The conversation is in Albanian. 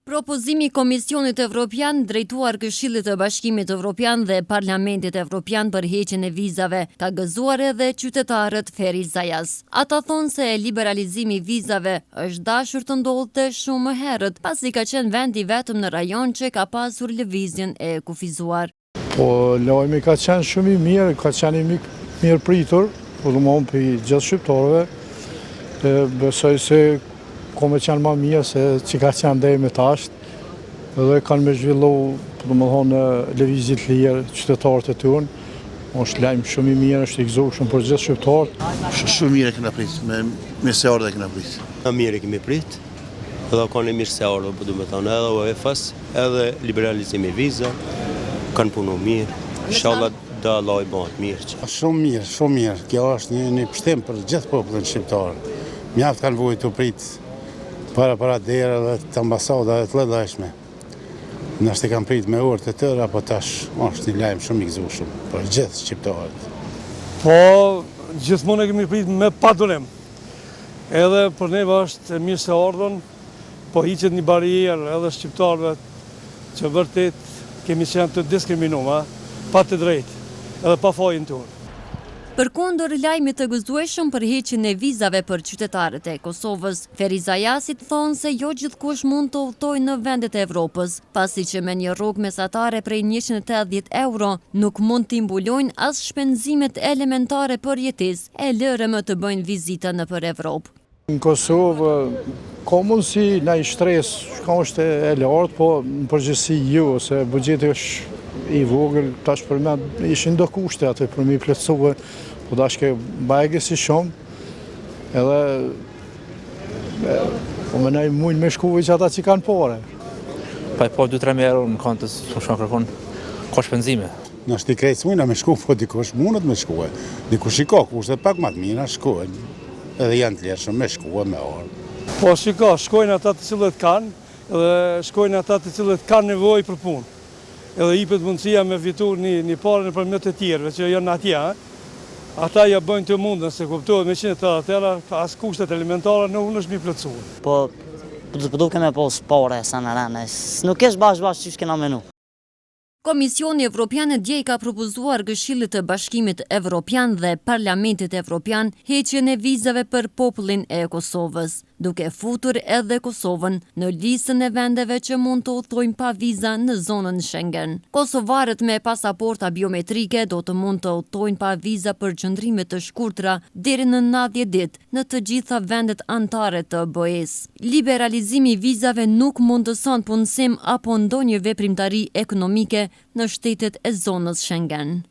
Propozimi i Komisionit Evropian drejtuar Këshillit të Bashkimit Evropian dhe Parlamentit Evropian për heqjen e vizave ka gëzuar edhe qytetarët Ferizajas. Ata thonë se liberalizimi i vizave është dashur të ndodhte shumë më herët, pasi ka qenë vendi vetëm në rajon që ka pasur lëvizjen e kufizuar. Po lajmi ka qenë shumë i mirë, ka qenë i mirë pritur, po domthonjë për gjithë shqiptarëve. Besoj se ko me qenë ma mirë se që ka qenë dhe me tasht, edhe kanë me zhvillu, domethënë, lëvizjet lirë, qytetarët e tyre. Është lajm shumë i mirë, është i gëzueshëm për gjithë shqiptarët. Shumë mirë e kena prit, me se ardhe e kena prit. Në mirë e kemi prit, edhe kanë mirë se ardhe, po domethënë, edhe UEFA-s, edhe liberalizimi viza, kanë punu mirë, inshallah da Allah i bëhet mirë. Shumë mirë, kjo është një pështim për gjithë popullin shqiptar. Mjaft kanë vujt të prit para dera dhe të ambasada dhe të lëdheshme. Nështë e kam prit me orë të tërë, apo tash është një lajmë shumë i gëzueshëm për gjithë shqiptarët. Po, gjithmonë e kemi prit me padurim. Edhe për neve është mirë se ardhën, po hiqet një barierë edhe shqiptarëve që vërtet kemi qenë të diskriminuar, pa të drejtë, edhe pa fajin tonë. Përkundër lajmit të gëzueshëm për heqjen e vizave për qytetarët e Kosovës, Ferizajasit thonë se jo gjithkush mund të udhtojë në vendet e Evropës, pasi që me një rrogë mesatare prej 180 euro nuk mund t'i mbulojnë as shpenzimet elementare për jetesë e lërë më të bëjnë vizita nëpër Evropë. Në Kosovë ka mundësi në i shtres, shka është e lartë, po në përgjithësi ju, se buxheti është i vogël, tash për me ishin do kushte atë për mi plotësue, po tash ke bajge si shumë, edhe po menaj mujnë me shkuve që ata që kanë pare. Pa e po 2-3 euro në kontës, shumë kërkon, ka shpenzime. Nështë i krejtë mujna me shku, po dikush mundet me shkuve. Dikush i ka kushtet pak ma të mina, shkuen, edhe janë të lirshëm me shkuve me orë. Po shkojnë ata të cilët kanë, edhe shkojnë ata të cilët kanë nevojë për punë. Edhe jepet mundësia me fitu një parë nëpërmjet të tjerëve që janë atje. Ata ja bëjnë të mundën, se kuptohet me 180 euro, as kushtet elementare nuk është mi plotësuar. Po duke me pos pare sa në rene, nuk është bashkë që kena menu. Komisioni Evropian dje ka propozuar Këshillit të Bashkimit Evropian dhe Parlamentit Evropian heqjen e vizave për popullin e Kosovës, duke futur edhe Kosovën në listën e vendeve që mund të udhtojnë pa viza në zonën Schengen. Kosovarët me pasaporta biometrike do të mund të udhtojnë pa viza për qëndrime të shkurtra deri në 90 ditë në të gjitha vendet anëtare të BE-s. Liberalizimi i vizave nuk mund të son punësim apo ndonjë veprimtari ekonomike në shtetet e zonës Schengen.